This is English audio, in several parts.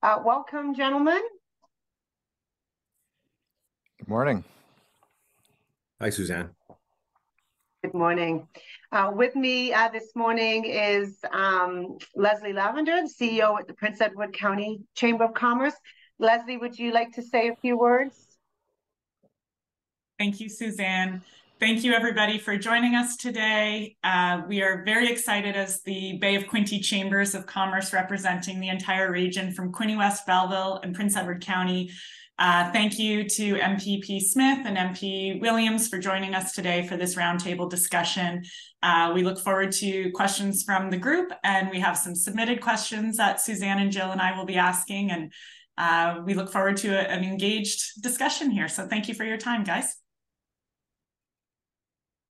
Welcome, gentlemen. Good morning. Hi, Suzanne. Good morning. With me this morning is Leslie Lavender, the CEO at the Prince Edward County Chamber of Commerce. Leslie, would you like to say a few words? Thank you, Suzanne. Thank you, everybody, for joining us today. We are very excited as the Bay of Quinte Chambers of Commerce representing the entire region from Quinte West, Belleville, and Prince Edward County. Thank you to MPP Smith and MP Williams for joining us today for this roundtable discussion. We look forward to questions from the group, and we have some submitted questions that Suzanne and Jill and I will be asking, and we look forward to an engaged discussion here. So thank you for your time, guys.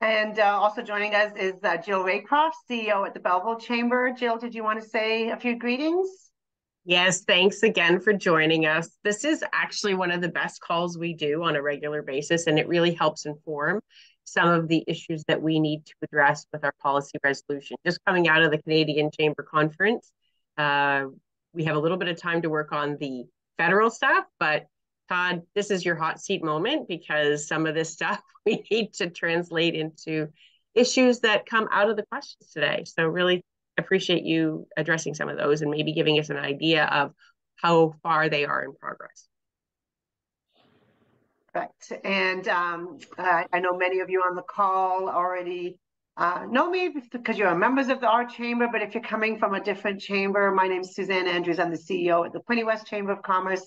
And also joining us is Jill Raycroft, CEO at the Belleville Chamber. Jill, did you want to say a few greetings? Yes, thanks again for joining us. This is actually one of the best calls we do on a regular basis, and it really helps inform some of the issues that we need to address with our policy resolution. Just coming out of the Canadian Chamber Conference, we have a little bit of time to work on the federal stuff, but Todd, this is your hot seat moment because some of this stuff we need to translate into issues that come out of the questions today. So really appreciate you addressing some of those and maybe giving us an idea of how far they are in progress. Correct. And I know many of you on the call already know me because you're members of our chamber, but if you're coming from a different chamber, my name is Suzanne Andrews. I'm the CEO at the Quinte West Chamber of Commerce.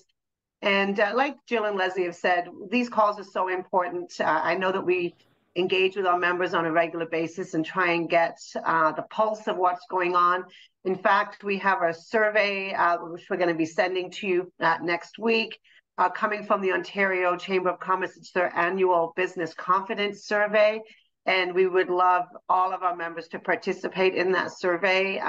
And like Jill and Leslie have said, these calls are so important. I know that we engage with our members on a regular basis and try and get the pulse of what's going on. In fact, we have a survey which we're going to be sending to you next week, coming from the Ontario Chamber of Commerce. It's their annual business confidence survey. And we would love all of our members to participate in that survey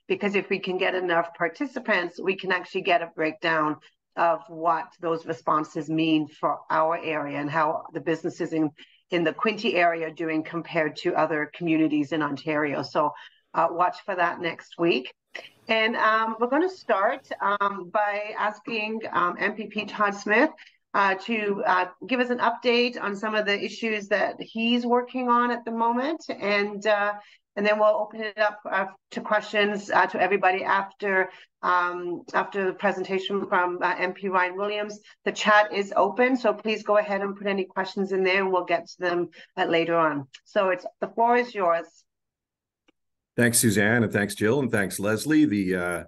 because if we can get enough participants, we can actually get a breakdown of what those responses mean for our area and how the businesses in the Quinte area are doing compared to other communities in Ontario. So watch for that next week. And we're going to start by asking MPP Todd Smith to give us an update on some of the issues that he's working on at the moment. And then we'll open it up to questions to everybody after the presentation from MP Ryan Williams. The chat is open, so please go ahead and put any questions in there, and we'll get to them later on. So the floor is yours. Thanks, Suzanne, and thanks, Jill, and thanks, Leslie, the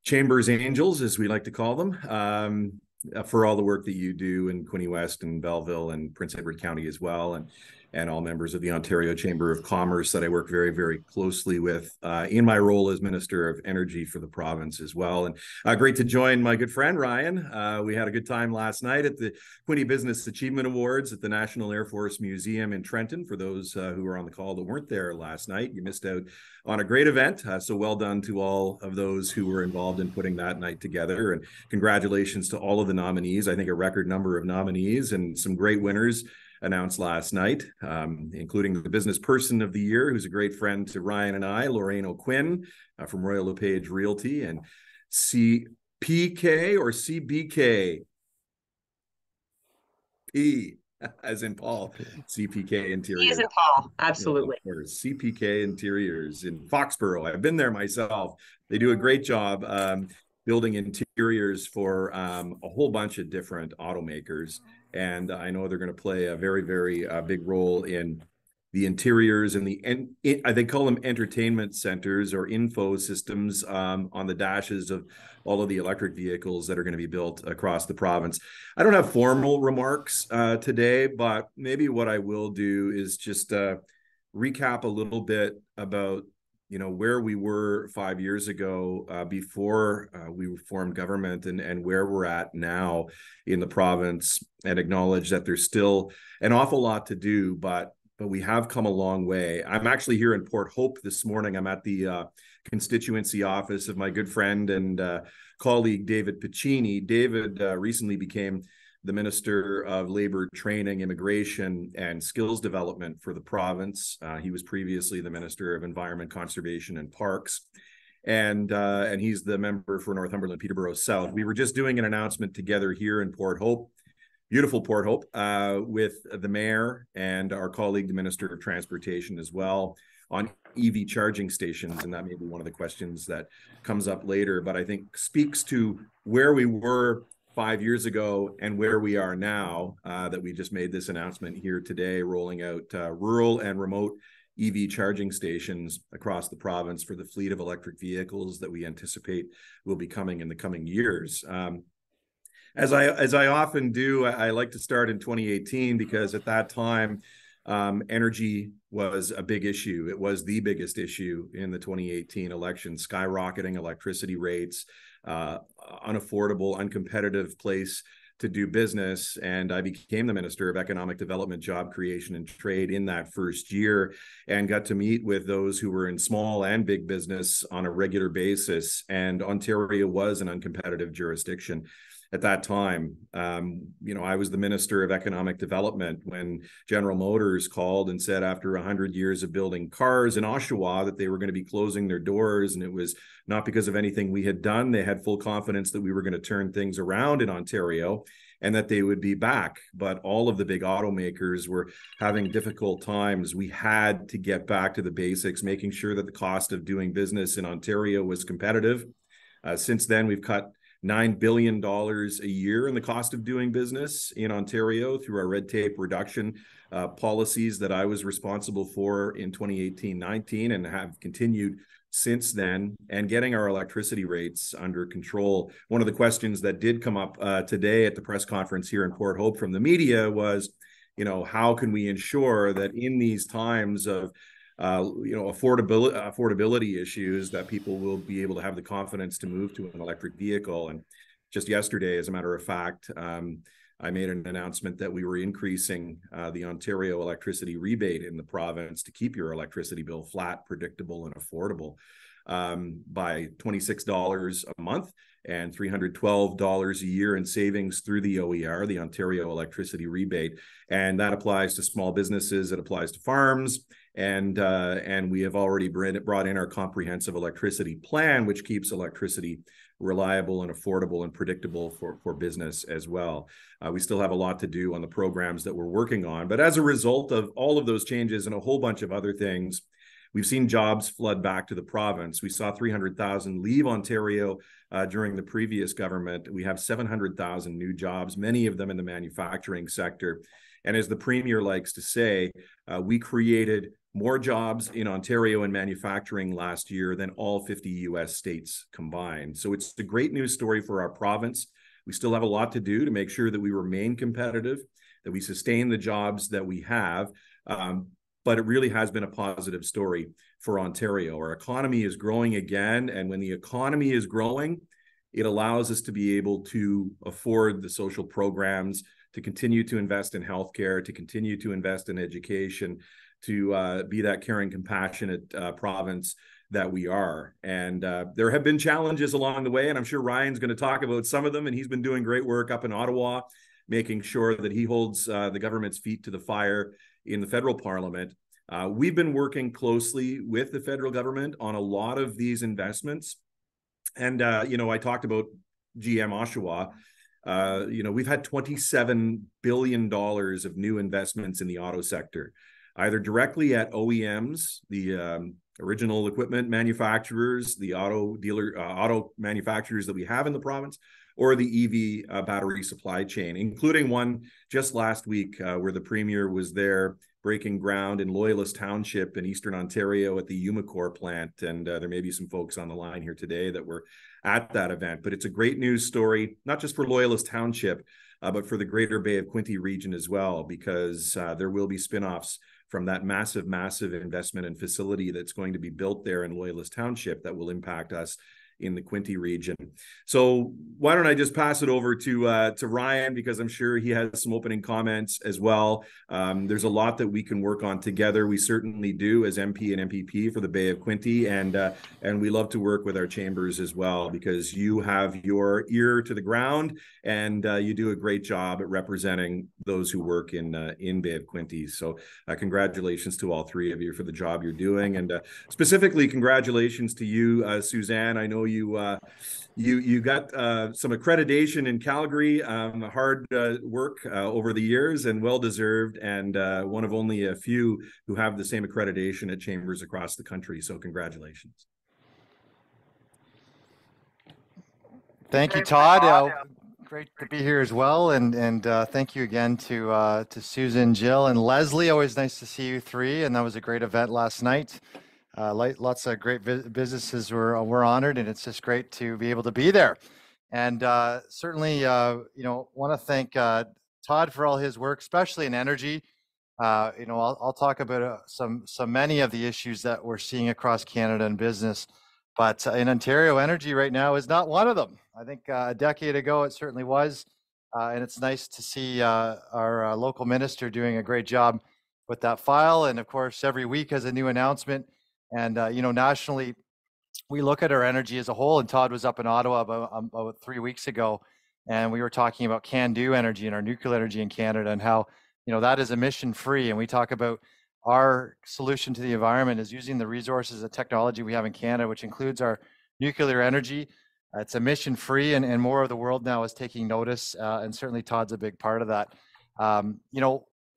Chamber's Angels, as we like to call them, for all the work that you do in Quinte West and Belleville and Prince Edward County as well, and all members of the Ontario Chamber of Commerce that I work very, very closely with in my role as Minister of Energy for the province as well. And great to join my good friend, Ryan. We had a good time last night at the Quinte Business Achievement Awards at the National Air Force Museum in Trenton. For those who were on the call that weren't there last night, you missed out on a great event. So well done to all of those who were involved in putting that night together. And congratulations to all of the nominees. I think a record number of nominees and some great winners announced last night, including the Business Person of the Year, who's a great friend to Ryan and I, Lorraine O'Quinn from Royal LePage Realty, and CPK or CBK? P as in Paul, CPK Interiors. P as in Paul, absolutely. Yeah, CPK Interiors in Foxborough. I've been there myself. They do a great job building interiors for a whole bunch of different automakers. And I know they're going to play a very, very big role in the interiors and they call them entertainment centers or info systems on the dashes of all of the electric vehicles that are going to be built across the province. I don't have formal remarks today, but maybe what I will do is just recap a little bit about where we were 5 years ago before we formed government and where we're at now in the province, and acknowledge that there's still an awful lot to do, but we have come a long way. I'm actually here in Port Hope this morning. I'm at the constituency office of my good friend and colleague, David Piccini. David recently became the Minister of Labor, Training, Immigration, and Skills Development for the province. He was previously the Minister of Environment, Conservation, and Parks. and he's the member for Northumberland Peterborough South. We were just doing an announcement together here in Port Hope, beautiful Port Hope, with the mayor and our colleague, the Minister of Transportation as well, on EV charging stations. And that may be one of the questions that comes up later, but I think speaks to where we were 5 years ago and where we are now, that we just made this announcement here today, rolling out rural and remote EV charging stations across the province for the fleet of electric vehicles that we anticipate will be coming in the coming years. As I often do, I like to start in 2018 because at that time, energy was a big issue. It was the biggest issue in the 2018 election, skyrocketing electricity rates, unaffordable, uncompetitive place to do business. And I became the Minister of Economic Development, Job Creation and Trade in that first year, and got to meet with those who were in small and big business on a regular basis. And Ontario was an uncompetitive jurisdiction at that time. I was the Minister of Economic Development when General Motors called and said after 100 years of building cars in Oshawa that they were going to be closing their doors. And it was not because of anything we had done. They had full confidence that we were going to turn things around in Ontario and that they would be back. But all of the big automakers were having difficult times. We had to get back to the basics, making sure that the cost of doing business in Ontario was competitive. Since then, we've cut $9 billion a year in the cost of doing business in Ontario through our red tape reduction policies that I was responsible for in 2018-19 and have continued since then, and getting our electricity rates under control. One of the questions that did come up today at the press conference here in Port Hope from the media was, how can we ensure that in these times of affordability issues that people will be able to have the confidence to move to an electric vehicle. And just yesterday, as a matter of fact, I made an announcement that we were increasing the Ontario electricity rebate in the province to keep your electricity bill flat, predictable, and affordable by $26 a month and $312 a year in savings through the OER, the Ontario Electricity Rebate. And that applies to small businesses, it applies to farms, and we have already brought in our comprehensive electricity plan, which keeps electricity reliable and affordable and predictable for business as well. We still have a lot to do on the programs that we're working on, but as a result of all of those changes and a whole bunch of other things, we've seen jobs flood back to the province. We saw 300,000 leave Ontario during the previous government. We have 700,000 new jobs, many of them in the manufacturing sector. And as the Premier likes to say, we created more jobs in Ontario in manufacturing last year than all 50 US states combined. So it's a great news story for our province. We still have a lot to do to make sure that we remain competitive, that we sustain the jobs that we have. But it really has been a positive story for Ontario. Our economy is growing again. And when the economy is growing, it allows us to be able to afford the social programs, to continue to invest in healthcare, to continue to invest in education, to be that caring, compassionate province that we are. And there have been challenges along the way, and I'm sure Ryan's going to talk about some of them, and he's been doing great work up in Ottawa, making sure that he holds the government's feet to the fire in the federal parliament. We've been working closely with the federal government on a lot of these investments. And, I talked about GM Oshawa. We've had $27 billion of new investments in the auto sector, either directly at OEMs, the original equipment manufacturers, the auto manufacturers that we have in the province, or the EV battery supply chain, including one just last week where the Premier was there breaking ground in Loyalist Township in Eastern Ontario at the Umicore plant. And there may be some folks on the line here today that were at that event. But it's a great news story, not just for Loyalist Township, but for the greater Bay of Quinte region as well, because there will be spinoffs from that massive investment and facility that's going to be built there in Loyalist Township that will impact us in the Quinte region. So why don't I just pass it over to Ryan, because I'm sure he has some opening comments as well. There's a lot that we can work on together. We certainly do as MP and MPP for the Bay of Quinte, and we love to work with our chambers as well, because you have your ear to the ground and you do a great job at representing those who work in Bay of Quinte. So congratulations to all three of you for the job you're doing, and specifically congratulations to you, Suzanne. I know you got some accreditation in Calgary, hard work over the years, and well deserved, and one of only a few who have the same accreditation at chambers across the country. So congratulations. Thank you, Todd. Great to be here as well, and thank you again to Susan, Jill, and Leslie. Always nice to see you three, and that was a great event last night. Lots of great businesses were honored, and it's just great to be able to be there. And certainly, want to thank Todd for all his work, especially in energy. I'll talk about many of the issues that we're seeing across Canada in business, but in Ontario, energy right now is not one of them. I think a decade ago it certainly was, and it's nice to see our local minister doing a great job with that file. And of course, every week has a new announcement. And nationally, we look at our energy as a whole. And Todd was up in Ottawa about 3 weeks ago, and we were talking about can-do energy and our nuclear energy in Canada, and how that is emission-free. And we talk about our solution to the environment is using the resources and technology we have in Canada, which includes our nuclear energy. It's emission-free, and more of the world now is taking notice, and certainly Todd's a big part of that.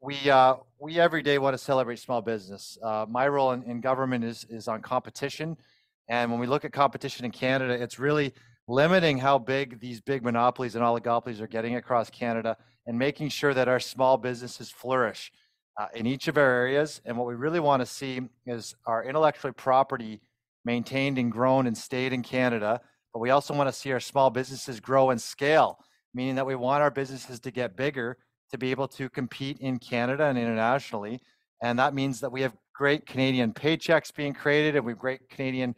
We every day want to celebrate small business. My role in government is on competition, and when we look at competition in Canada, it's really limiting how big these big monopolies and oligopolies are getting across Canada, and making sure that our small businesses flourish in each of our areas. And what we really want to see is our intellectual property maintained and grown and stayed in Canada. But we also want to see our small businesses grow and scale, meaning that we want our businesses to get bigger to be able to compete in Canada and internationally. And that means that we have great Canadian paychecks being created, and we have great Canadian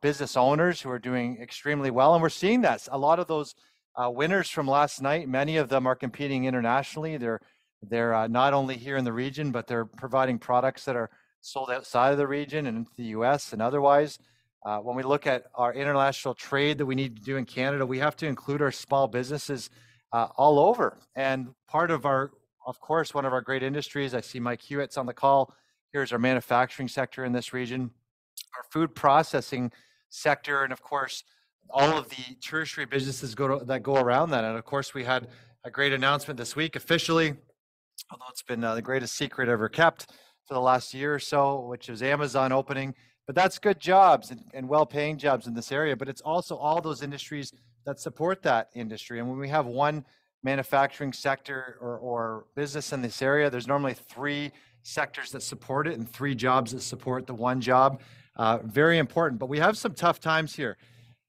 business owners who are doing extremely well. And we're seeing that. A lot of those winners from last night, many of them are competing internationally. They're not only here in the region, but they're providing products that are sold outside of the region and into the US and otherwise. When we look at our international trade that we need to do in Canada, we have to include our small businesses all over. And part of course, one of our great industries, I see Mike Hewitt's on the call. Here's our manufacturing sector in this region, our food processing sector, and of course, all of the tertiary businesses that go around that. And of course, we had a great announcement this week officially, although it's been the greatest secret ever kept for the last year or so, which is Amazon opening. But that's good jobs and well-paying jobs in this area. But it's also all those industries that support that industry. And when we have one manufacturing sector or business in this area, there's normally 3 sectors that support it and 3 jobs that support the one job. Very important. But we have some tough times here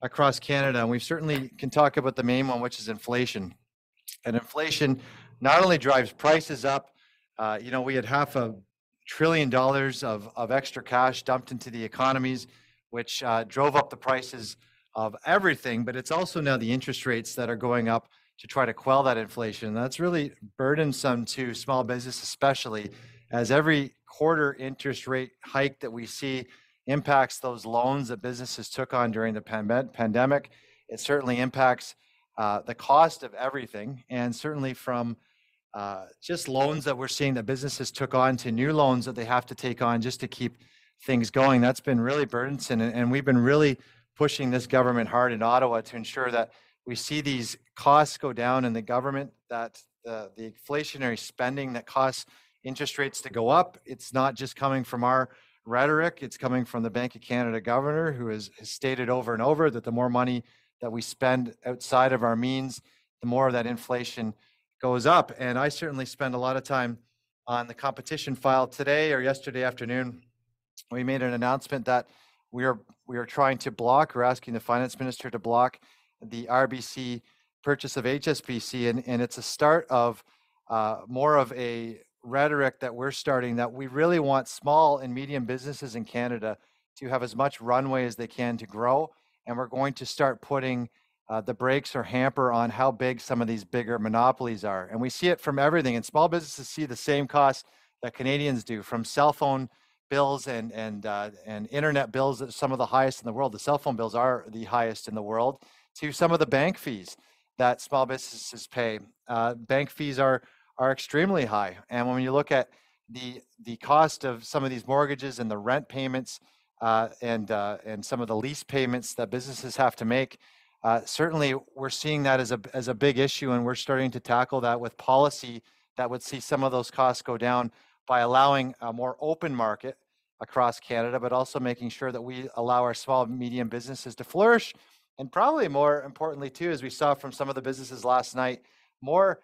across Canada, and we certainly can talk about the main one, which is inflation. And inflation not only drives prices up, we had $500 billion of extra cash dumped into the economies, which drove up the prices of everything, but it's also now the interest rates that are going up to try to quell that inflation. That's really burdensome to small business, especially as every quarter interest rate hike that we see impacts those loans that businesses took on during the pandemic. It certainly impacts the cost of everything, and certainly from just loans that we're seeing that businesses took on to new loans that they have to take on just to keep things going. That's been really burdensome, and we've been really pushing this government hard in Ottawa to ensure that we see these costs go down in the government, that the inflationary spending that costs interest rates to go up, it's not just coming from our rhetoric, it's coming from the Bank of Canada governor, who has stated over and over that the more money that we spend outside of our means, the more that inflation goes up. And I certainly spend a lot of time on the competition file today or yesterday afternoon. We made an announcement that we are trying to block, we're asking the finance minister to block the RBC purchase of HSBC. And it's a start of more of a rhetoric that we're starting, that we really want small and medium businesses in Canada to have as much runway as they can to grow. and we're going to start putting the brakes or hamper on how big some of these bigger monopolies are. And we see it from everything. And small businesses see the same costs that Canadians do, from cell phone bills and internet bills, that some of the highest in the world. The cell phone bills are the highest in the world, to some of the bank fees that small businesses pay. Bank fees are extremely high. And when you look at the cost of some of these mortgages and the rent payments and some of the lease payments that businesses have to make, certainly we're seeing that as a big issue, and we're starting to tackle that with policy that would see some of those costs go down by allowing a more open market across Canada, but also making sure that we allow our small and medium businesses to flourish. And probably more importantly too, as we saw from some of the businesses last night, more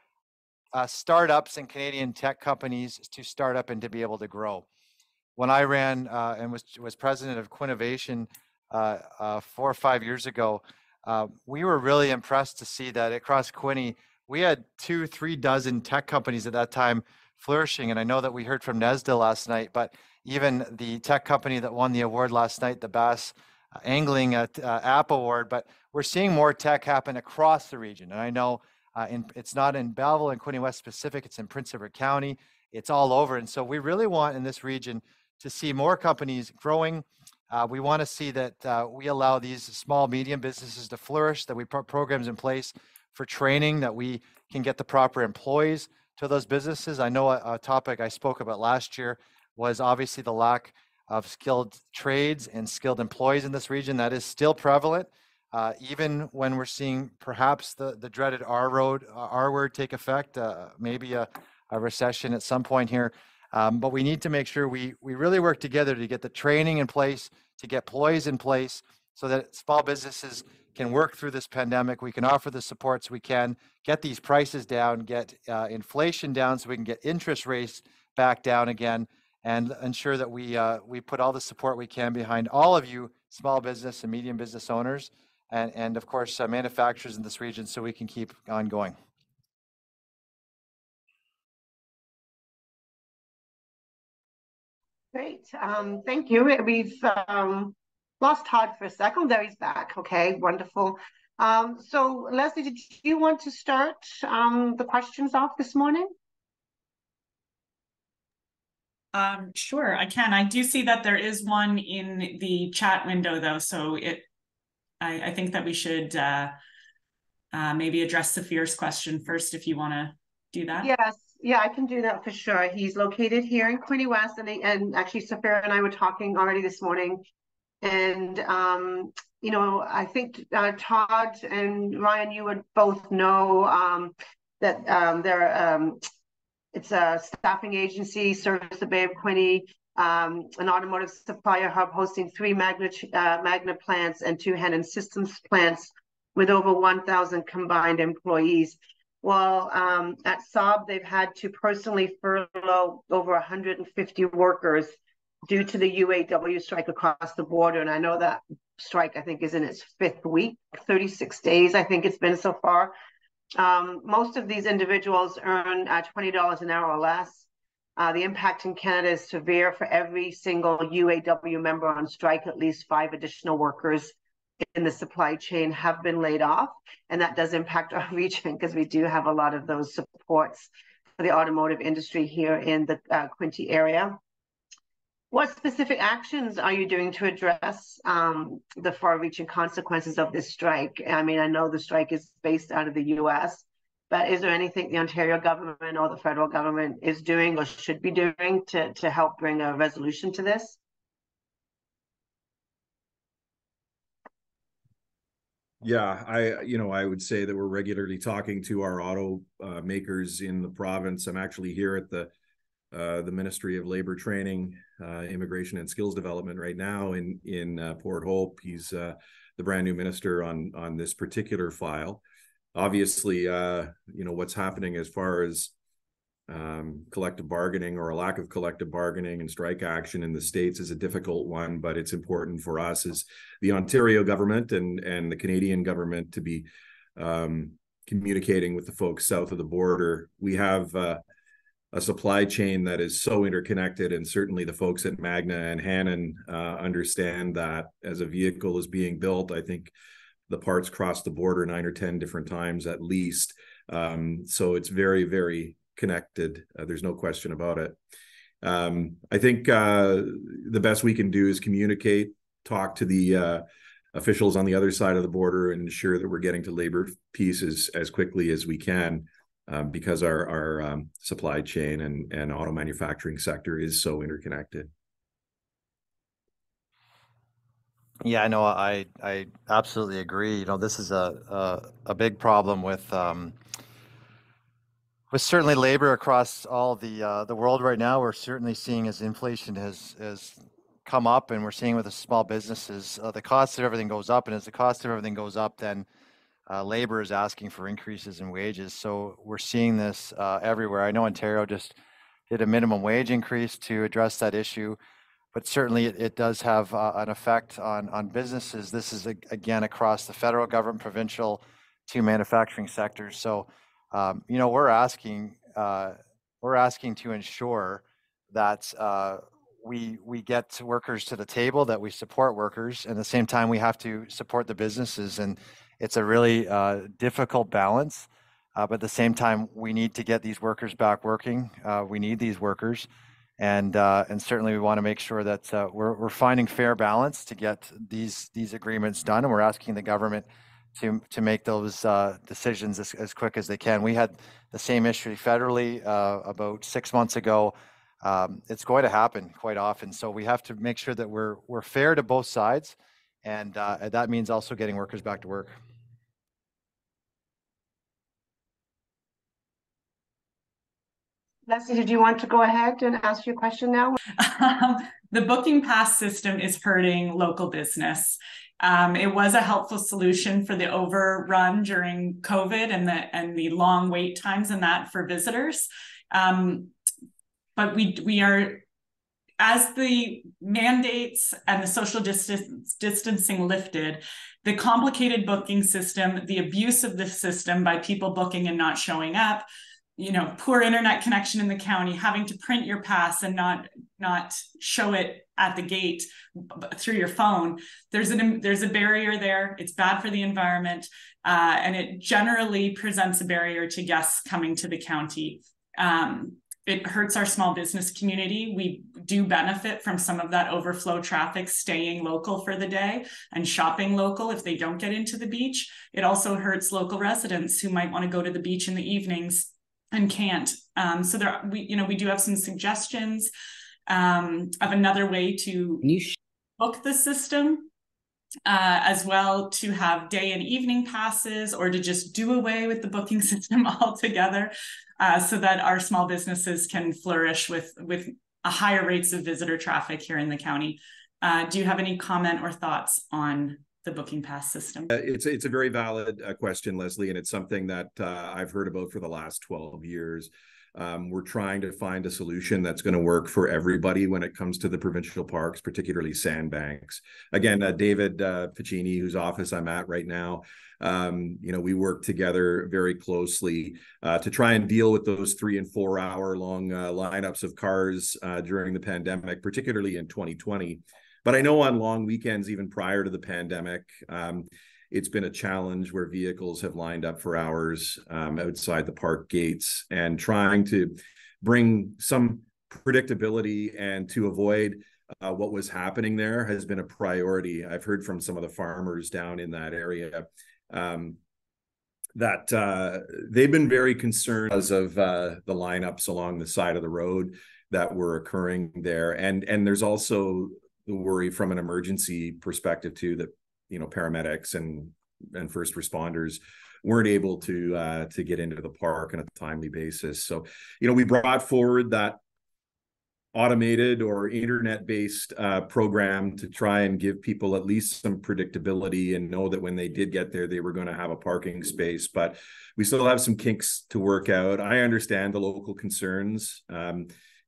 startups and Canadian tech companies to start up and to be able to grow. When I ran and was president of Quinnovation 4 or 5 years ago, we were really impressed to see that across Quinny, we had 2-3 dozen tech companies at that time flourishing. And I know that we heard from Nesda last night, but even the tech company that won the award last night, the Bass Angling App Award, but we're seeing more tech happen across the region. And I know it's not in Belleville and Quinny West specific, it's in Prince Edward County, it's all over. And so we really want in this region to see more companies growing. We want to see that we allow these small, medium businesses to flourish, that we put programs in place for training, that we can get the proper employees to those businesses. I know a topic I spoke about last year was obviously the lack of skilled trades and skilled employees in this region. That is still prevalent, even when we're seeing perhaps the dreaded R word take effect, maybe a recession at some point here. But we need to make sure we really work together to get the training in place, to get employees in place, so that small businesses can work through this pandemic. We can offer the supports we can, get these prices down, get inflation down, so we can get interest rates back down again, and ensure that we put all the support we can behind all of you small business and medium business owners, and of course manufacturers in this region, so we can keep on going. Great, thank you. We've lost Todd for a second. There he's back. Okay, wonderful. So Leslie, did you want to start the questions off this morning? Sure, I can. I do see that there is one in the chat window though, so I think that we should maybe address Saphir's question first if you want to do that. Yes, yeah, I can do that for sure. He's located here in Quinny West, and actually Saphir and I were talking already this morning. And, you know, I think Todd and Ryan, you would both know that it's a staffing agency, serves the Bay of Quinny, an automotive supplier hub hosting 3 Magna plants and 2 Hennen Systems plants with over 1,000 combined employees. Well, at Saab, they've had to personally furlough over 150 workers due to the UAW strike across the border. And I know that strike, I think, is in its 5th week, 36 days, I think it's been so far. Most of these individuals earn $20 an hour or less. The impact in Canada is severe. For every single UAW member on strike, at least 5 additional workers in the supply chain have been laid off. And that does impact our region because we do have a lot of those supports for the automotive industry here in the Quinte area. What specific actions are you doing to address the far-reaching consequences of this strike? I mean, I know the strike is based out of the US, but is there anything the Ontario government or the federal government is doing or should be doing to help bring a resolution to this? Yeah, I would say that we're regularly talking to our auto makers in the province. I'm actually here at the Ministry of Labor Training, Immigration and Skills Development right now in Port Hope. He's the brand new minister on this particular file. Obviously, what's happening as far as collective bargaining or a lack of collective bargaining and strike action in the States is a difficult one, but it's important for us as the Ontario government and the Canadian government to be communicating with the folks south of the border. We have a supply chain that is so interconnected, and certainly the folks at Magna and Hannon understand that as a vehicle is being built, I think the parts cross the border 9 or 10 different times at least. So it's very, very connected. There's no question about it. I think the best we can do is communicate, talk to the officials on the other side of the border, and ensure that we're getting to labor pieces as quickly as we can, because our supply chain and auto manufacturing sector is so interconnected. Yeah, no, I absolutely agree. You know, this is a big problem with certainly labor across all the world right now. We're certainly seeing as inflation has come up, and we're seeing with the small businesses, the cost of everything goes up, and as the cost of everything goes up, then labor is asking for increases in wages. So we're seeing this everywhere. I know Ontario just did a minimum wage increase to address that issue, but certainly it does have an effect on businesses. This is again across the federal government, provincial to manufacturing sectors. So you know, we're asking to ensure that we get workers to the table, that we support workers, and at the same time we have to support the businesses. And it's a really difficult balance, but at the same time we need to get these workers back working. We need these workers, and certainly we want to make sure that we're finding fair balance to get these agreements done, and we're asking the government to make those decisions as quick as they can. We had the same issue federally about 6 months ago. It's going to happen quite often, so we have to make sure that we're fair to both sides, and that means also getting workers back to work. Leslie, did you want to go ahead and ask your question now? The booking pass system is hurting local business. It was a helpful solution for the overrun during COVID and the long wait times and that for visitors. But we are, as the mandates and the social distancing lifted, the complicated booking system, the abuse of the system by people booking and not showing up, you know, poor internet connection in the county, having to print your pass and not show it at the gate through your phone. There's a barrier there. It's bad for the environment, and it generally presents a barrier to guests coming to the county. It hurts our small business community. We do benefit from some of that overflow traffic staying local for the day and shopping local if they don't get into the beach. It also hurts local residents who might want to go to the beach in the evenings and can't. So we do have some suggestions of another way to book the system, as well, to have day and evening passes, or to just do away with the booking system altogether, so that our small businesses can flourish with a higher rates of visitor traffic here in the county. Do you have any comment or thoughts on the booking pass system? It's a very valid question, Leslie, and it's something that I've heard about for the last 12 years. We're trying to find a solution that's going to work for everybody when it comes to the provincial parks, particularly sandbanks. Again, David Piccini, whose office I'm at right now, we work together very closely to try and deal with those 3 and 4 hour long lineups of cars during the pandemic, particularly in 2020. But I know on long weekends, even prior to the pandemic, it's been a challenge where vehicles have lined up for hours outside the park gates, and trying to bring some predictability and to avoid what was happening there has been a priority. I've heard from some of the farmers down in that area that they've been very concerned because of the lineups along the side of the road that were occurring there. And there's also the worry from an emergency perspective too, that paramedics and first responders weren't able to get into the park on a timely basis. So we brought forward that automated or internet-based program to try and give people at least some predictability and know that when they did get there, they were going to have a parking space. But we still have some kinks to work out. I understand the local concerns.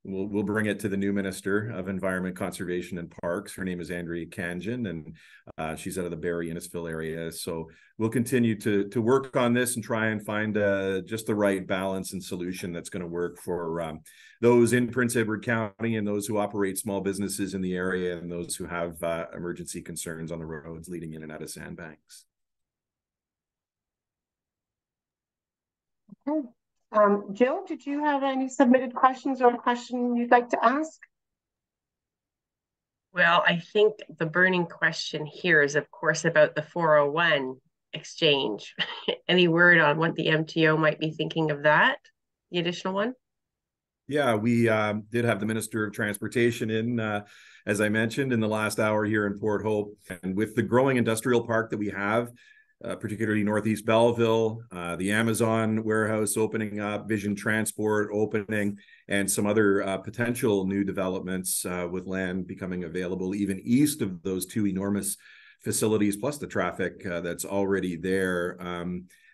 we'll bring it to the new Minister of Environment, Conservation and Parks. Her name is Andrea Kanjan, and she's out of the Barrie-Innisfil area. So we'll continue to work on this and try and find just the right balance and solution that's going to work for those in Prince Edward County and those who operate small businesses in the area and those who have emergency concerns on the roads leading in and out of sandbanks. Okay. Jill, did you have any submitted questions or a question you'd like to ask? Well, I think the burning question here is, of course, about the 401 exchange. Any word on what the MTO might be thinking of that, the additional one? Yeah, we did have the Minister of Transportation in, as I mentioned, in the last hour here in Port Hope. And with the growing industrial park that we have, particularly Northeast Belleville, the Amazon warehouse opening up, Vision Transport opening, and some other potential new developments with land becoming available even east of those two enormous facilities, plus the traffic that's already there.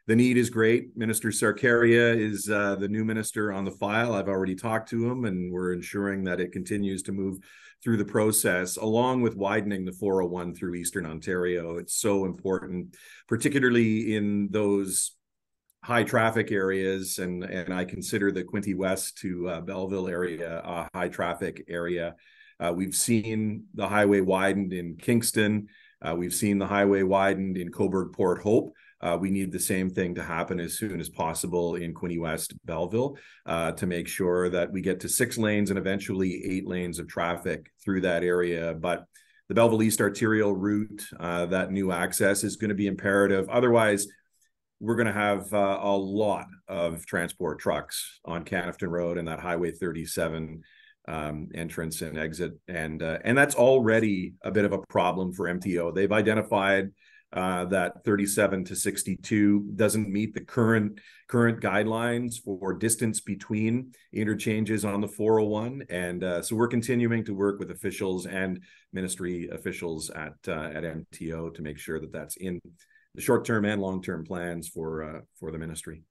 The need is great. Minister Sarkaria is the new minister on the file. I've already talked to him, and we're ensuring that it continues to move through the process, along with widening the 401 through Eastern Ontario. It's so important, particularly in those high traffic areas, and I consider the Quinte West to Belleville area a high traffic area. We've seen the highway widened in Kingston. We've seen the highway widened in Cobourg Port Hope. We need the same thing to happen as soon as possible in Quinte West, Belleville, to make sure that we get to 6 lanes and eventually 8 lanes of traffic through that area. But the Belleville East arterial route, that new access is going to be imperative. Otherwise, we're going to have a lot of transport trucks on Canafton Road and that Highway 37 entrance and exit. And that's already a bit of a problem for MTO. They've identified that 37 to 62 doesn't meet the current guidelines for distance between interchanges on the 401, and so we're continuing to work with officials and ministry officials at MTO to make sure that that's in the short-term and long-term plans for the ministry.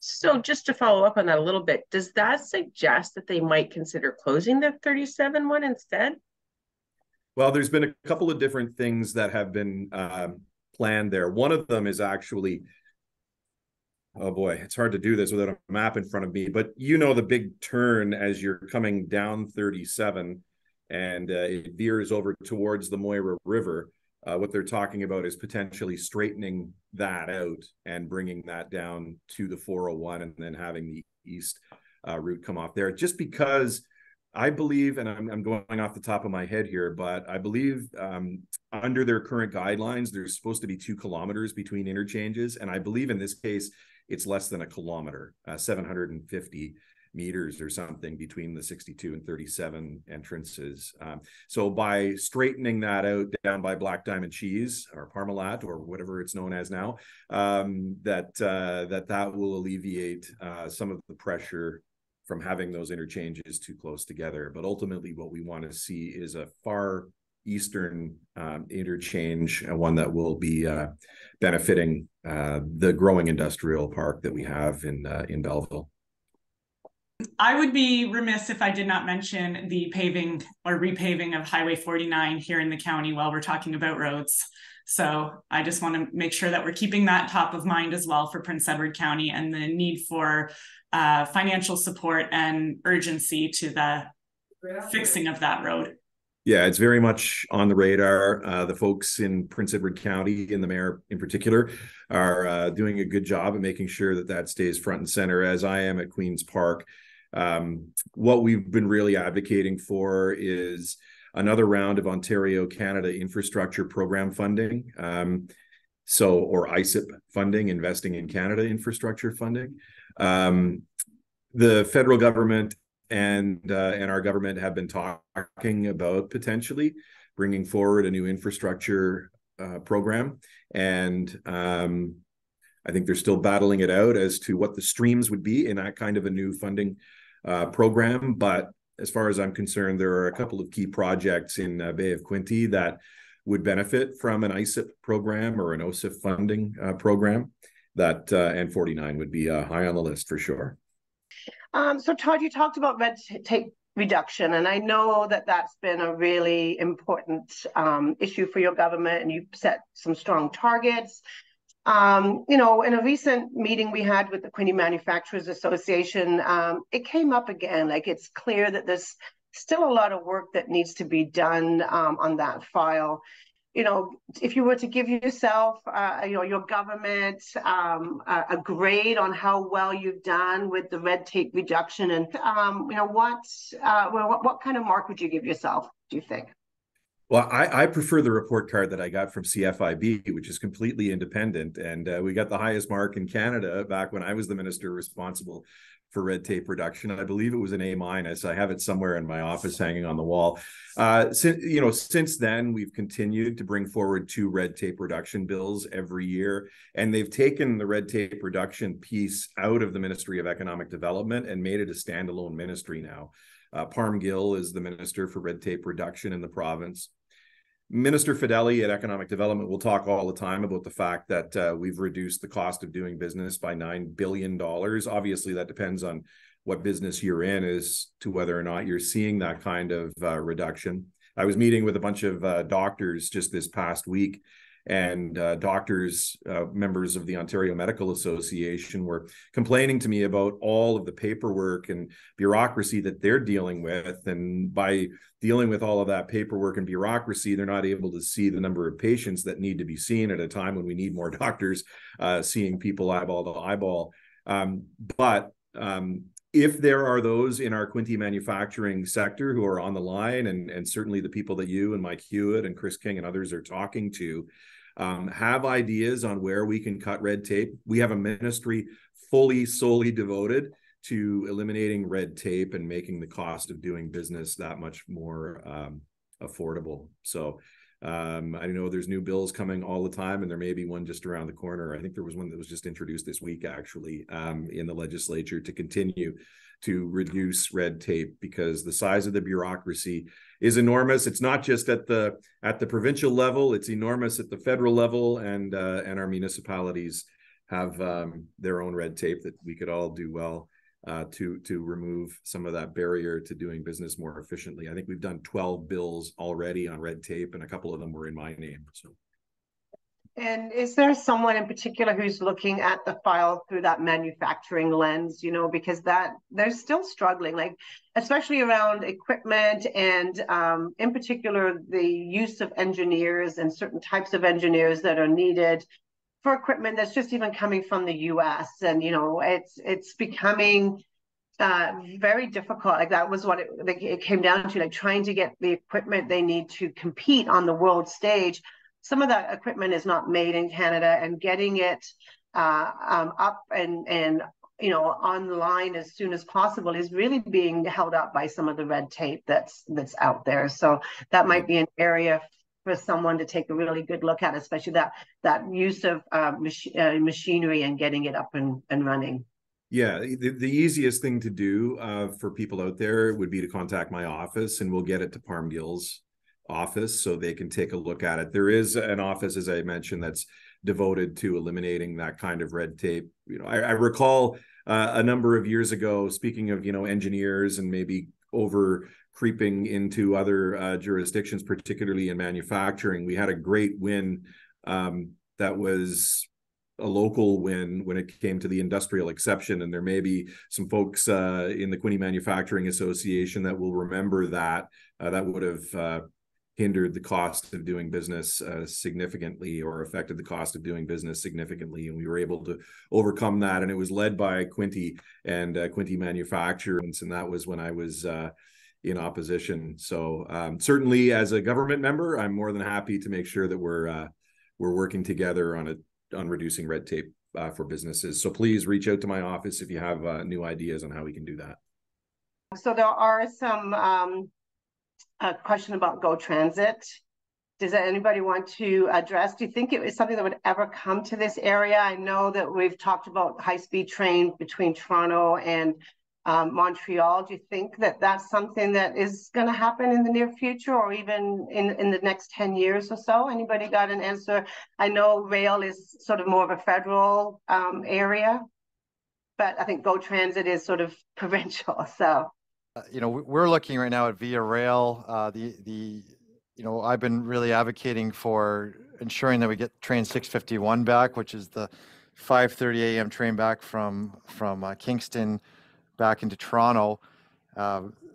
So just to follow up on that a little bit, does that suggest that they might consider closing the 37 one instead? Well, there's been a couple of different things that have been planned there. One of them is actually, oh boy, it's hard to do this without a map in front of me, but you know the big turn as you're coming down 37 and it veers over towards the Moira River. What they're talking about is potentially straightening that out and bringing that down to the 401 and then having the east route come off there. Just because I believe, and I'm going off the top of my head here, but I believe under their current guidelines, there's supposed to be 2 kilometers between interchanges. And I believe in this case, it's less than a kilometer, 750 meters or something between the 62 and 37 entrances. So by straightening that out down by Black Diamond Cheese or Parmalat or whatever it's known as now, that will alleviate some of the pressure from having those interchanges too close together. But ultimately what we want to see is a far eastern interchange, one that will be benefiting the growing industrial park that we have in Belleville. I would be remiss if I did not mention the paving or repaving of Highway 49 here in the county while we're talking about roads. So I just want to make sure that we're keeping that top of mind as well for Prince Edward County and the need for financial support and urgency to the fixing of that road. Yeah, it's very much on the radar. The folks in Prince Edward County and the mayor in particular are doing a good job of making sure that that stays front and center, as I am at Queen's Park. What we've been really advocating for is another round of Ontario Canada Infrastructure Program funding. Or ISIP funding, Investing in Canada Infrastructure funding. The federal government and our government have been talking about potentially bringing forward a new infrastructure program. And I think they're still battling it out as to what the streams would be in that kind of a new funding program. But as far as I'm concerned, there are a couple of key projects in Bay of Quinte that would benefit from an ISIP program or an OSIF funding program that, and 49 would be high on the list for sure. So Todd, you talked about red tape reduction, and I know that that's been a really important issue for your government, and you've set some strong targets. You know, in a recent meeting we had with the Quinte Manufacturers Association, it came up again. Like, it's clear that there's still a lot of work that needs to be done on that file. You know, if you were to give yourself, you know, your government a grade on how well you've done with the red tape reduction, and you know, what kind of mark would you give yourself, do you think? Well, I prefer the report card that I got from CFIB, which is completely independent. And we got the highest mark in Canada back when I was the minister responsible for red tape reduction. I believe it was an A-. I have it somewhere in my office hanging on the wall. Since then, we've continued to bring forward 2 red tape reduction bills every year. And they've taken the red tape reduction piece out of the Ministry of Economic Development and made it a standalone ministry now. Parm Gill is the Minister for Red Tape Reduction in the province. Minister Fedeli at Economic Development will talk all the time about the fact that we've reduced the cost of doing business by $9 billion. Obviously, that depends on what business you're in as to whether or not you're seeing that kind of reduction. I was meeting with a bunch of doctors just this past week, and doctors, members of the Ontario Medical Association, were complaining to me about all of the paperwork and bureaucracy that they're dealing with. And by dealing with all of that paperwork and bureaucracy, they're not able to see the number of patients that need to be seen at a time when we need more doctors seeing people eyeball to eyeball. If there are those in our Quinte manufacturing sector who are on the line, and certainly the people that you and Mike Hewitt and Chris King and others are talking to, have ideas on where we can cut red tape. We have a ministry solely devoted to eliminating red tape and making the cost of doing business that much more affordable. So I know there's new bills coming all the time, and there may be one just around the corner. I think there was one that was just introduced this week, actually, in the legislature to continue to reduce red tape, because the size of the bureaucracy is enormous. It's not just at the provincial level; it's enormous at the federal level, and our municipalities have their own red tape that we could all do well to remove some of that barrier to doing business more efficiently. I think we've done 12 bills already on red tape, and a couple of them were in my name. So. And is there someone in particular who's looking at the file through that manufacturing lens, you know, because that they're still struggling, like, especially around equipment and in particular, the use of engineers and certain types of engineers that are needed for equipment that's just even coming from the US. And, you know, it's becoming very difficult. Like, that was what it came down to, like trying to get the equipment they need to compete on the world stage. Some of that equipment is not made in Canada, and getting it up and you know, online as soon as possible is really being held up by some of the red tape that's out there. So that might be an area for someone to take a really good look at, especially that use of machinery and getting it up and running. Yeah, the easiest thing to do for people out there would be to contact my office, and we'll get it to Parm Gill's office so they can take a look at it. There is an office, as I mentioned, that's devoted to eliminating that kind of red tape. You know, I recall a number of years ago, speaking of, you know, engineers and maybe over creeping into other jurisdictions, particularly in manufacturing, we had a great win that was a local win when it came to the industrial exception. And there may be some folks in the Quinte Manufacturing Association that will remember that. That would have hindered the cost of doing business significantly, or affected the cost of doing business significantly. And we were able to overcome that. And it was led by Quinte and Quinte Manufacturers. And that was when I was in opposition. So certainly as a government member, I'm more than happy to make sure that we're working together on reducing red tape for businesses. So please reach out to my office if you have new ideas on how we can do that. So there are some a question about Go Transit. Does anybody want to address? Do you think it was something that would ever come to this area? I know that we've talked about high-speed train between Toronto and Montreal. Do you think that that's something that is going to happen in the near future, or even in the next 10 years or so? Anybody got an answer? I know rail is sort of more of a federal area. but I think Go Transit is sort of provincial. So, you know, we're looking right now at Via Rail. You know, I've been really advocating for ensuring that we get train 651 back, which is the 5:30 a.m. train back from Kingston back into Toronto.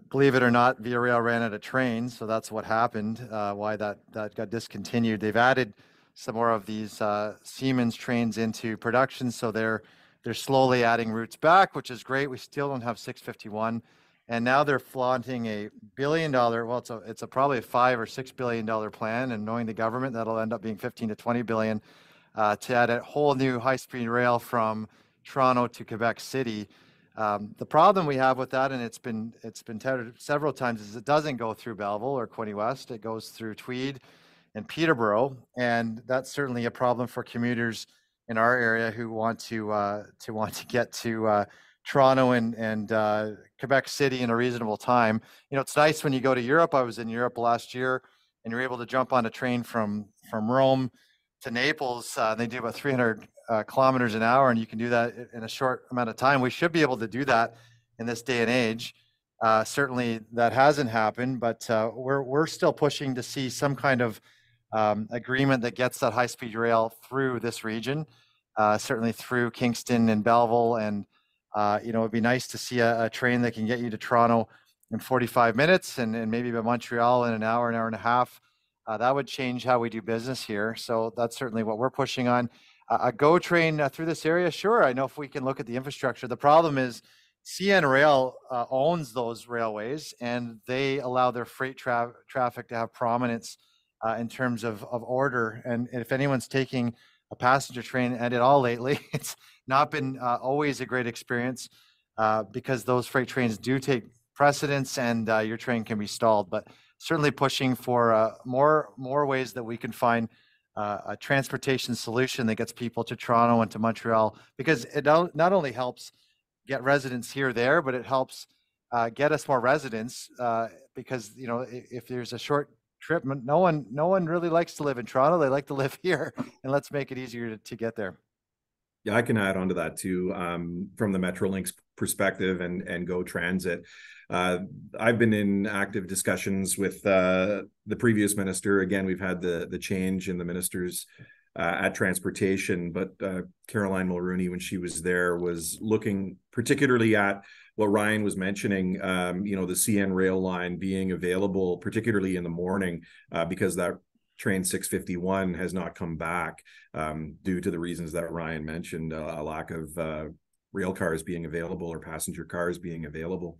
Believe it or not, Via Rail ran out of trains, so that's what happened. Why that got discontinued. They've added some more of these Siemens trains into production, so they're slowly adding routes back, which is great. We still don't have 651. And now they're flaunting $1 billion. Well, it's probably a $5 or $6 billion plan, and knowing the government, that'll end up being 15 to 20 billion to add a whole new high-speed rail from Toronto to Quebec City. The problem we have with that, and it's been touted several times, is it doesn't go through Belleville or Quinte West. It goes through Tweed and Peterborough, and that's certainly a problem for commuters in our area who want to get to Toronto and Quebec City in a reasonable time. You know, it's nice when you go to Europe. I was in Europe last year, and you're able to jump on a train from Rome to Naples. They do about 300 kilometers an hour, and you can do that in a short amount of time. We should be able to do that in this day and age. Certainly, that hasn't happened, but we're still pushing to see some kind of agreement that gets that high-speed rail through this region, certainly through Kingston and Belleville. And you know, it'd be nice to see a train that can get you to Toronto in 45 minutes and maybe to Montreal in an hour and a half. That would change how we do business here. So that's certainly what we're pushing on. A GO train through this area, sure. I know if we can look at the infrastructure. The problem is CN Rail owns those railways, and they allow their freight traffic to have prominence in terms of order. And if anyone's taking a passenger train at all lately, it's not been always a great experience because those freight trains do take precedence, and your train can be stalled. But certainly pushing for more ways that we can find a transportation solution that gets people to Toronto and to Montreal, because it not only helps get residents here there, but it helps get us more residents because, you know, if there's a short trip, no one really likes to live in Toronto. They like to live here, and let's make it easier to get there. Yeah, I can add on to that too, from the Metrolinx perspective and Go Transit. I've been in active discussions with the previous minister. Again, we've had the change in the ministers at transportation, but Caroline Mulrooney, when she was there, was looking particularly at what Ryan was mentioning, you know, the CN rail line being available, particularly in the morning, because that train 651 has not come back due to the reasons that Ryan mentioned, a lack of rail cars being available or passenger cars being available.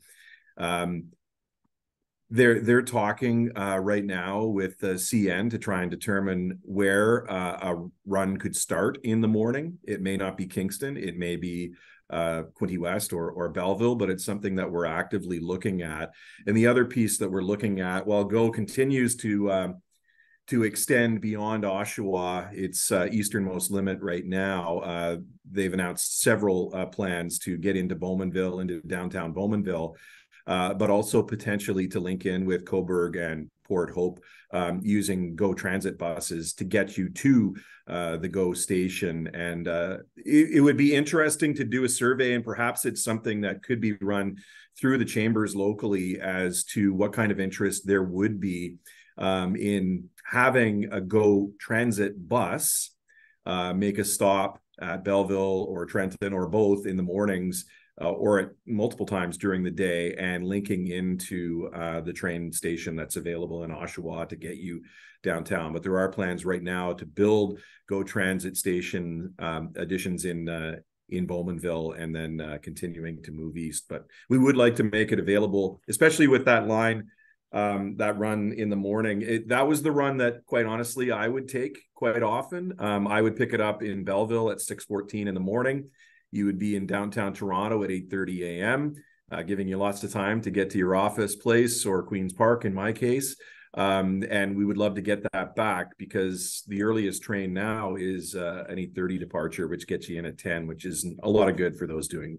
They're talking right now with the CN to try and determine where a run could start in the morning. It may not be Kingston, it may be Quinte West or Belleville, but it's something that we're actively looking at. And the other piece that we're looking at, while Go continues to extend beyond Oshawa, its easternmost limit right now, they've announced several plans to get into Bowmanville, into downtown Bowmanville, but also potentially to link in with Cobourg and Port Hope using Go Transit buses to get you to the Go station. And it would be interesting to do a survey, and perhaps it's something that could be run through the chambers locally as to what kind of interest there would be in having a Go Transit bus make a stop at Belleville or Trenton or both in the mornings or at multiple times during the day, and linking into the train station that's available in Oshawa to get you downtown. But there are plans right now to build Go Transit station additions in Bowmanville, and then continuing to move east. But we would like to make it available, especially with that line, that run in the morning. That was the run that, quite honestly, I would take quite often. I would pick it up in Belleville at 6:14 in the morning. You would be in downtown Toronto at 8:30 a.m., giving you lots of time to get to your office place or Queen's Park in my case. And we would love to get that back, because the earliest train now is an 8:30 departure, which gets you in at 10, which is a lot of good for those doing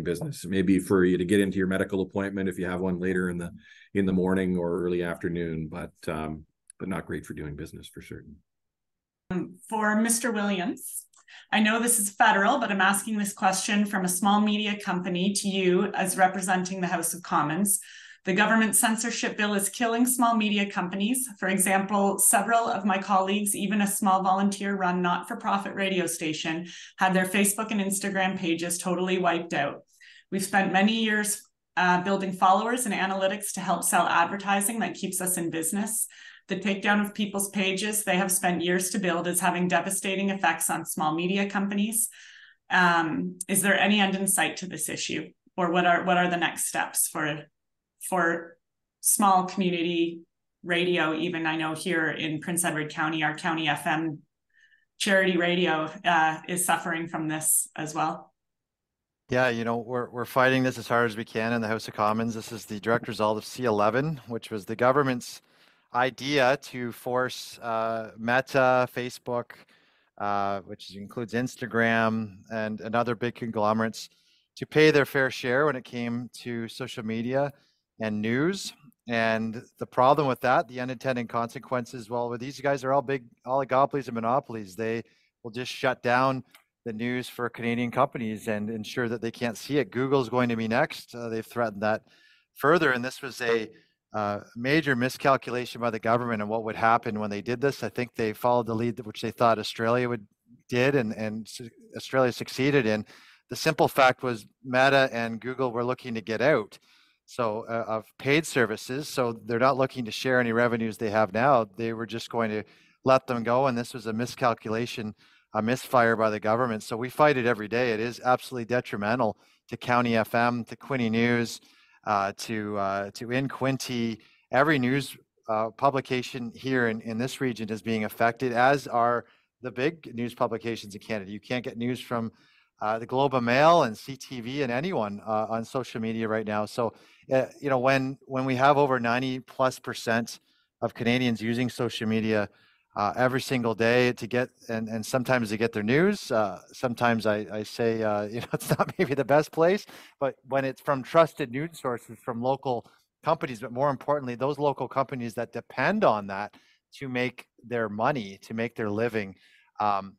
business. Maybe for you to get into your medical appointment if you have one later in the morning or early afternoon, but not great for doing business for certain. For Mr. Williams, I know this is federal, but I'm asking this question from a small media company to you as representing the House of Commons. The government censorship bill is killing small media companies. For example, several of my colleagues, even a small volunteer-run not-for-profit radio station, had their Facebook and Instagram pages totally wiped out. We've spent many years building followers and analytics to help sell advertising that keeps us in business. The takedown of people's pages they have spent years to build is having devastating effects on small media companies. Is there any end in sight to this issue? Or what are the next steps for small community radio? Even I know here in Prince Edward County, our county FM charity radio is suffering from this as well. Yeah, you know, we're fighting this as hard as we can in the House of Commons. This is the direct result of C11, which was the government's idea to force Meta, Facebook, which includes Instagram and other big conglomerates, to pay their fair share when it came to social media and news. And the problem with that, the unintended consequences, well, these guys are all big oligopolies and monopolies. They will just shut down the news for Canadian companies and ensure that they can't see it. Google's going to be next. They've threatened that further. And this was a major miscalculation by the government and what would happen when they did this. I think they followed the lead which they thought Australia did, and Australia succeeded in. The simple fact was Meta and Google were looking to get out of paid services. So they're not looking to share any revenues they have now. They were just going to let them go. And this was a miscalculation, a misfire by the government. So we fight it every day. It is absolutely detrimental to County FM, to Quinte News, to In Quinte. Every news publication here in this region is being affected, as are the big news publications in Canada. You can't get news from the Globe and Mail and CTV and anyone on social media right now. So, you know, when we have over 90+% of Canadians using social media every single day to get, and sometimes to get their news. Sometimes I say, you know, it's not maybe the best place, but when it's from trusted news sources, from local companies, but more importantly, those local companies that depend on that to make their money, to make their living,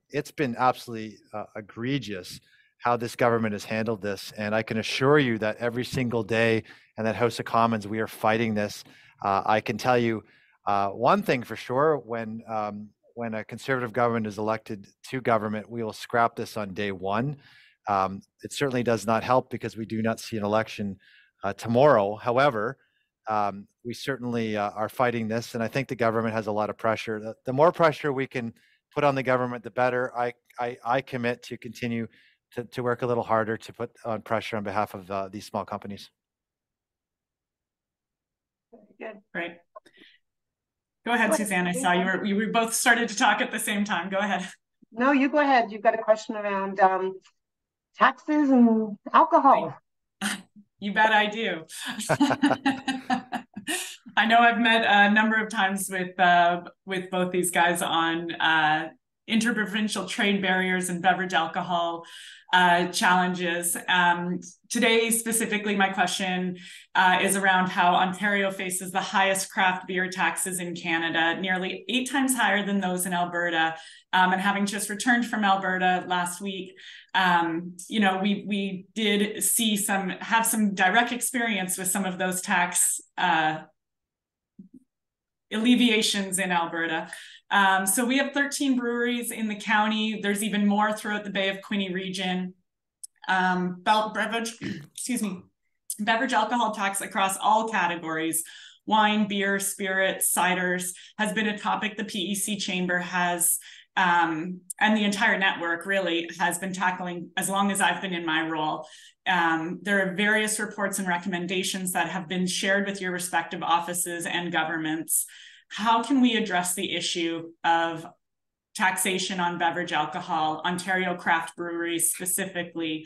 it's been absolutely egregious how this government has handled this. And I can assure you that every single day in that House of Commons, we are fighting this. I can tell you, one thing for sure, when a Conservative government is elected to government, we will scrap this on day one. It certainly does not help because we do not see an election tomorrow. However, we certainly are fighting this, and I think the government has a lot of pressure. The more pressure we can put on the government, the better. I commit to continue to work a little harder to put on pressure on behalf of these small companies. Good, great. Go ahead, Suzanne. I saw you were both started to talk at the same time. Go ahead. No, you go ahead. You've got a question around taxes and alcohol. You bet I do. I know I've met a number of times with both these guys on interprovincial trade barriers and beverage alcohol challenges. Today, specifically, my question is around how Ontario faces the highest craft beer taxes in Canada, nearly 8 times higher than those in Alberta. And having just returned from Alberta last week, you know, we did have some direct experience with some of those tax alleviations in Alberta. So we have 13 breweries in the county. There's even more throughout the Bay of Quinte region. Beverage alcohol tax across all categories, wine, beer, spirits, ciders, has been a topic the PEC Chamber has, and the entire network really has been tackling as long as I've been in my role. There are various reports and recommendations that have been shared with your respective offices and governments. How can we address the issue of taxation on beverage alcohol, Ontario craft breweries specifically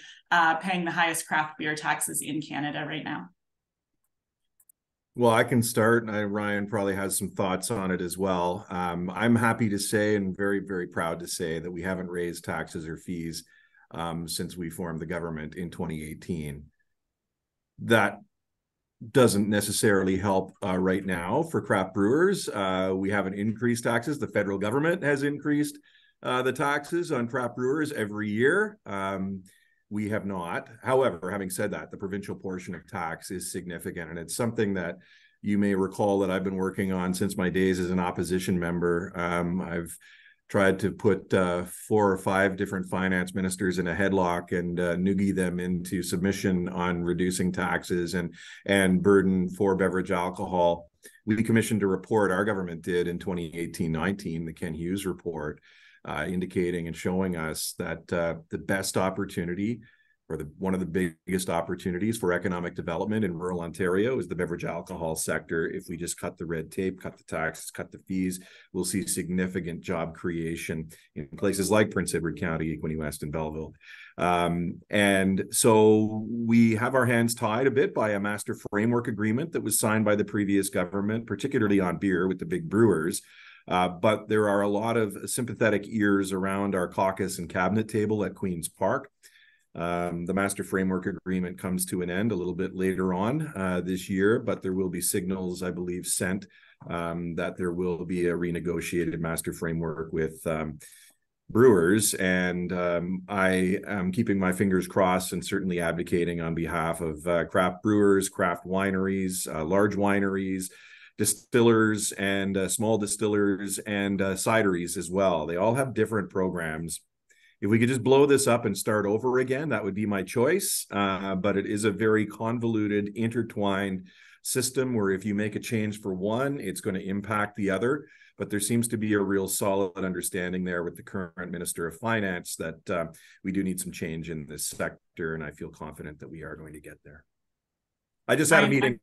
paying the highest craft beer taxes in Canada right now? Well, I can start, and Ryan probably has some thoughts on it as well. I'm happy to say, and very, very proud to say, that we haven't raised taxes or fees since we formed the government in 2018. That doesn't necessarily help right now for craft brewers. We haven't increased taxes. The federal government has increased the taxes on craft brewers every year. We have not. However, having said that, the provincial portion of tax is significant, and it's something that you may recall that I've been working on since my days as an opposition member. I've tried to put 4 or 5 different finance ministers in a headlock and noogie them into submission on reducing taxes and burden for beverage alcohol. We commissioned a report, our government did in 2018-19, the Ken Hughes report, indicating and showing us that the best opportunity, or one of the biggest opportunities for economic development in rural Ontario, is the beverage alcohol sector. If we just cut the red tape, cut the taxes, cut the fees, we'll see significant job creation in places like Prince Edward County, Quinte West, and Belleville. And so we have our hands tied a bit by a master framework agreement that was signed by the previous government, particularly on beer with the big brewers. But there are a lot of sympathetic ears around our caucus and cabinet table at Queen's Park. The master framework agreement comes to an end a little bit later on this year, but there will be signals, I believe, sent that there will be a renegotiated master framework with brewers. And I am keeping my fingers crossed and certainly advocating on behalf of craft brewers, craft wineries, large wineries, distillers, and small distillers, and cideries as well. They all have different programs. If we could just blow this up and start over again, that would be my choice. But it is a very convoluted, intertwined system where if you make a change for one, it's going to impact the other. But there seems to be a real solid understanding there with the current Minister of Finance that we do need some change in this sector, and I feel confident that we are going to get there. I just had a meeting.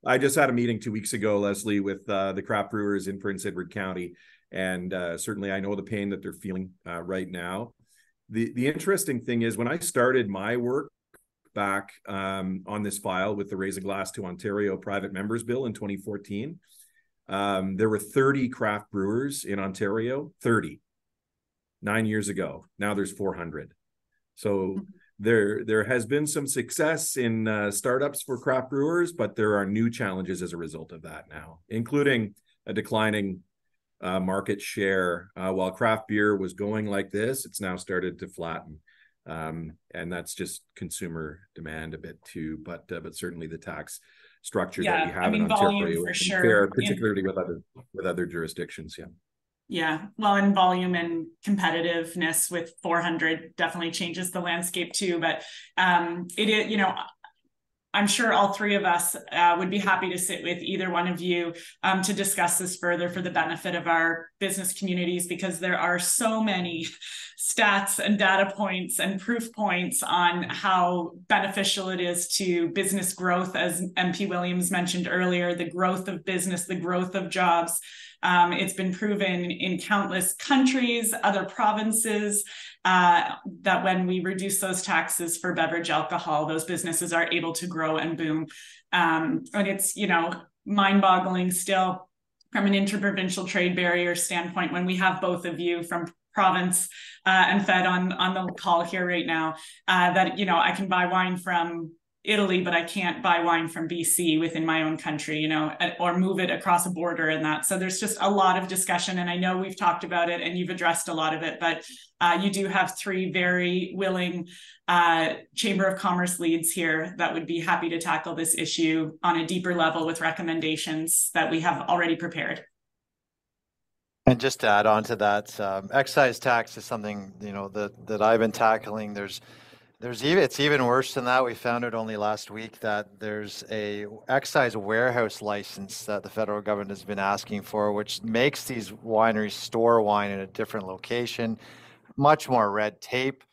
I just had a meeting 2 weeks ago, Leslie, with the craft brewers in Prince Edward County. And certainly I know the pain that they're feeling right now. The interesting thing is, when I started my work back on this file with the Raise a Glass to Ontario Private Members Bill in 2014, there were 30 craft brewers in Ontario, 30, 9 years ago. Now there's 400. So there has been some success in startups for craft brewers, but there are new challenges as a result of that now, including a declining market share. While craft beer was going like this, it's now started to flatten, and that's just consumer demand a bit too. But certainly the tax structure that we have in Ontario is fair, particularly with other jurisdictions. Yeah, well, and volume and competitiveness with 400 definitely changes the landscape too. But it is, you know, I'm sure all three of us would be happy to sit with either one of you to discuss this further for the benefit of our business communities, because there are so many stats and data points and proof points on how beneficial it is to business growth, as MP Williams mentioned earlier, the growth of business, the growth of jobs. It's been proven in countless countries, other provinces, that when we reduce those taxes for beverage alcohol, those businesses are able to grow and boom. And it's, you know, mind-boggling still from an interprovincial trade barrier standpoint, when we have both of you from province and Fed on the call here right now, that, you know, I can buy wine from Italy, but I can't buy wine from BC within my own country, you know, or move it across a border and that. So there's just a lot of discussion, and I know we've talked about it and you've addressed a lot of it, but you do have three very willing Chamber of Commerce leads here that would be happy to tackle this issue on a deeper level with recommendations that we have already prepared. And just to add on to that, excise tax is something, you know, that I've been tackling. It's even worse than that. We found out only last week that there's a excise warehouse license that the federal government has been asking for, which makes these wineries store wine in a different location, much more red tape.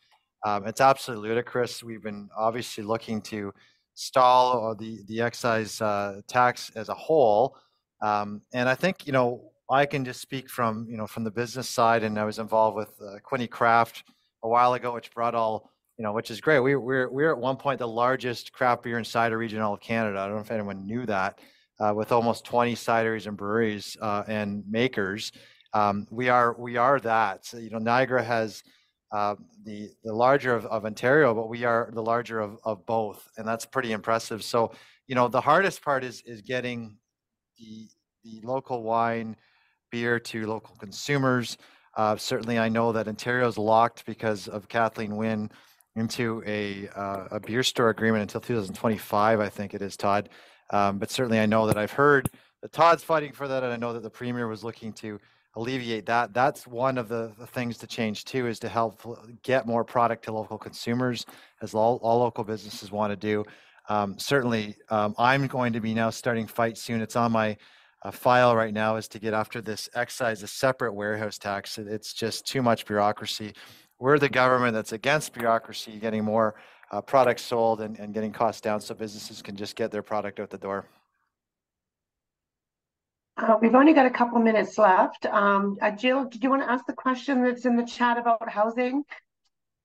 It's absolutely ludicrous. We've been obviously looking to stall the excise tax as a whole. And I think, you know, I can just speak from the business side, and I was involved with Quinte Craft a while ago, which brought all, you know, which is great. We're at one point the largest craft beer and cider region in all of Canada. I don't know if anyone knew that, with almost 20 cideries and breweries and makers. We are that. So, you know, Niagara has the larger of Ontario, but we are the larger of both, and that's pretty impressive. So, you know, the hardest part is getting the local wine beer to local consumers. Certainly, I know that Ontario's locked because of Kathleen Wynne into a beer store agreement until 2025, I think it is, Todd. But certainly, I know that I've heard that Todd's fighting for that, and I know that the Premier was looking to alleviate that. That's one of the things to change too, is to help get more product to local consumers, as all local businesses want to do. Certainly, I'm going to be now starting fight soon. It's on my file right now, is to get after this excise, a separate warehouse tax. It's just too much bureaucracy. We're the government that's against bureaucracy, getting more products sold and getting costs down so businesses can just get their product out the door. We've only got a couple minutes left. Jill, did you want to ask the question that's in the chat about housing?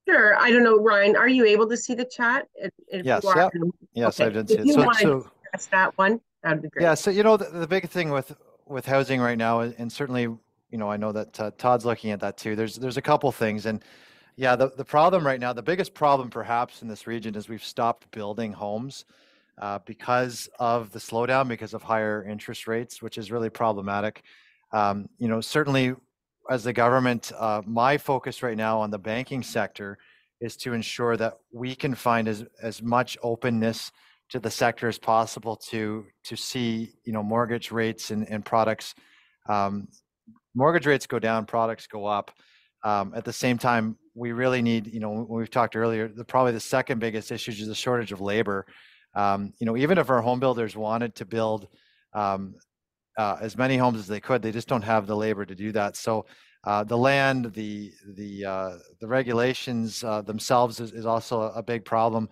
Sure. I don't know, Ryan, are you able to see the chat? Yes, yeah. Yes, okay. I did see if it. You want so to address that one, that would be great. Yeah, so the big thing with housing right now, and certainly I know that Todd's looking at that too. There's a couple things, and yeah, the problem right now, the biggest problem perhaps in this region is we've stopped building homes because of the slowdown, because of higher interest rates, which is really problematic. Certainly as the government, my focus right now on the banking sector is to ensure that we can find as much openness to the sector as possible to see mortgage rates and products, mortgage rates go down, products go up. At the same time, we really need, we've talked earlier, probably the second biggest issue is the shortage of labor. Even if our home builders wanted to build as many homes as they could, they just don't have the labor to do that. So the land, the regulations themselves is also a big problem.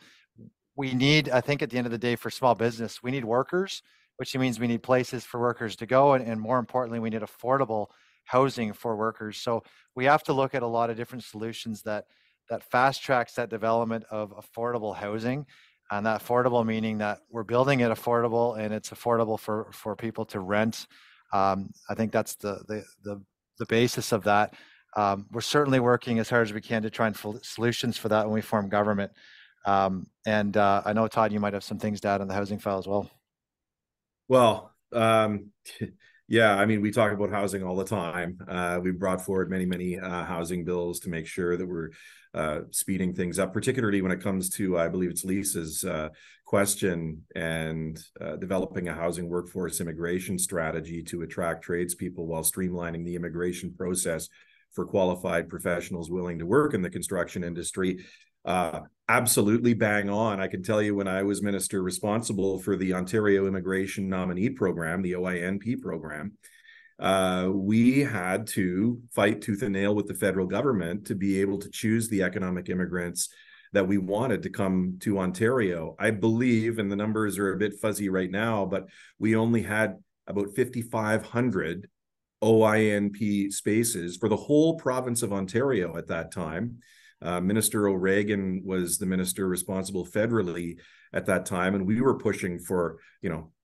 We need, I think at the end of the day, for small business, we need workers, which means we need places for workers to go. And more importantly, we need affordable housing for workers. So we have to look at a lot of different solutions that fast tracks that development of affordable housing. And that affordable meaning that we're building it affordable and it's affordable for people to rent. I think that's the basis of that. We're certainly working as hard as we can to try and find solutions for that when we form government. And I know, Todd, you might have some things to add on the housing file as well. Well, yeah, I mean, we talk about housing all the time. We brought forward many housing bills to make sure that we're speeding things up, particularly when it comes to, I believe it's Lisa's question, and developing a housing workforce immigration strategy to attract tradespeople while streamlining the immigration process for qualified professionals willing to work in the construction industry. Absolutely bang on. I can tell you, when I was minister responsible for the Ontario Immigration Nominee Program, the OINP program, we had to fight tooth and nail with the federal government to be able to choose the economic immigrants that we wanted to come to Ontario. I believe, and the numbers are a bit fuzzy right now, but we only had about 5,500 OINP spaces for the whole province of Ontario at that time. Minister O'Regan was the minister responsible federally at that time, and we were pushing for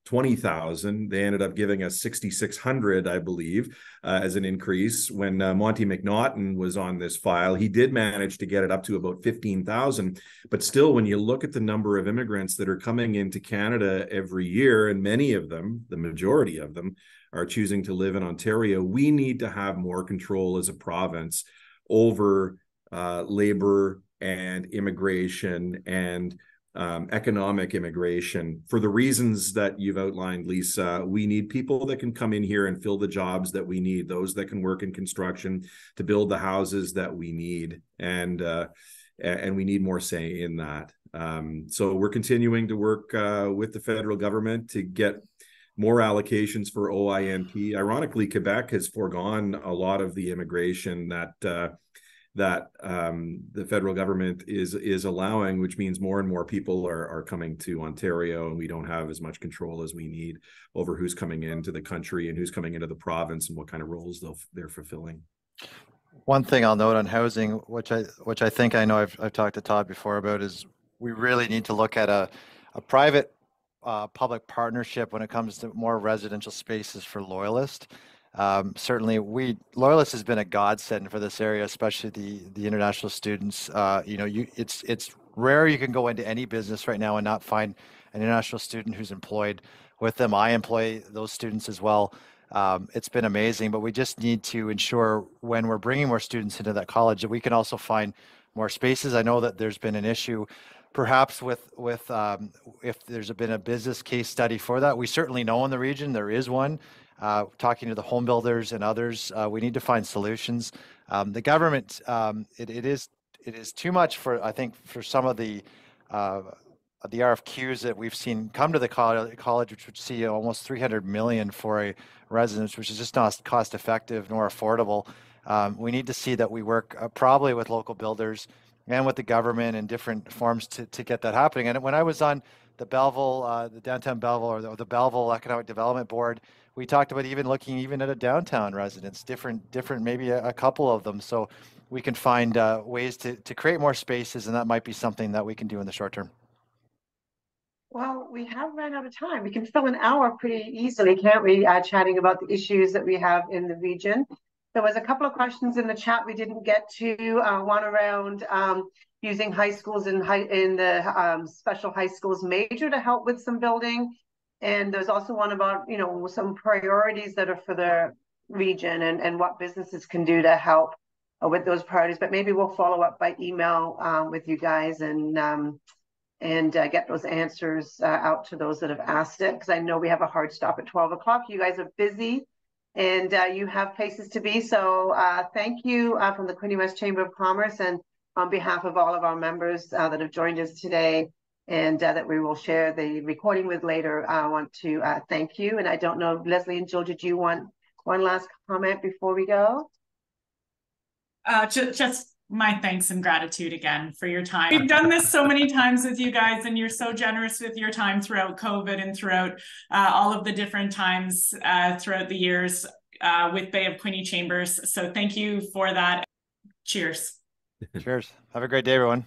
20,000. They ended up giving us 6,600, I believe, as an increase. When Monty McNaughton was on this file, he did manage to get it up to about 15,000. But still, when you look at the number of immigrants that are coming into Canada every year, and many of them, the majority of them, are choosing to live in Ontario, we need to have more control as a province over labor and immigration and economic immigration. For the reasons that you've outlined, Lisa, we need people that can come in here and fill the jobs that we need, those that can work in construction to build the houses that we need, and we need more say in that. So we're continuing to work with the federal government to get more allocations for OINP. Ironically, Quebec has foregone a lot of the immigration that the federal government is allowing, which means more and more people are coming to Ontario, and we don't have as much control as we need over who's coming into the country and who's coming into the province and what kind of roles they're fulfilling. One thing I'll note on housing, which I think I know I've talked to Todd before about, is we really need to look at a private public partnership when it comes to more residential spaces for Loyalist. Certainly, Loyalist has been a godsend for this area, especially the international students. It's rare you can go into any business right now and not find an international student who's employed with them. I employ those students as well. It's been amazing, but we just need to ensure when we're bringing more students into that college that we can also find more spaces. I know that there's been an issue perhaps with if there's been a business case study for that. We certainly know in the region there is one. Talking to the home builders and others, we need to find solutions. The government, it is too much for, I think, for some of the RFQs that we've seen come to the college, which would see almost 300 million for a residence, which is just not cost effective nor affordable. We need to see that we work probably with local builders and with the government in different forms to get that happening. And when I was on the Belleville, the downtown Belleville, or the Belleville Economic Development Board, we talked about looking at a downtown residence, different, maybe a couple of them, so we can find ways to create more spaces, and that might be something that we can do in the short term. Well, we have run out of time. We can fill an hour pretty easily, can't we, chatting about the issues that we have in the region. There was a couple of questions in the chat we didn't get to, one around using high schools in the special high schools major to help with some building. And there's also one about, some priorities that are for the region and what businesses can do to help with those priorities. But maybe we'll follow up by email with you guys and get those answers out to those that have asked it, because I know we have a hard stop at 12 o'clock. You guys are busy and you have places to be. So thank you from the Quinte West Chamber of Commerce, and on behalf of all of our members that have joined us today and that we will share the recording with later, I want to thank you. And I don't know, Leslie and Jill, did you want one last comment before we go? Just my thanks and gratitude again for your time. We've done this so many times with you guys, and you're so generous with your time throughout COVID and throughout all of the different times throughout the years with Bay of Quinte Chambers. So thank you for that. Cheers. Cheers. Have a great day, everyone.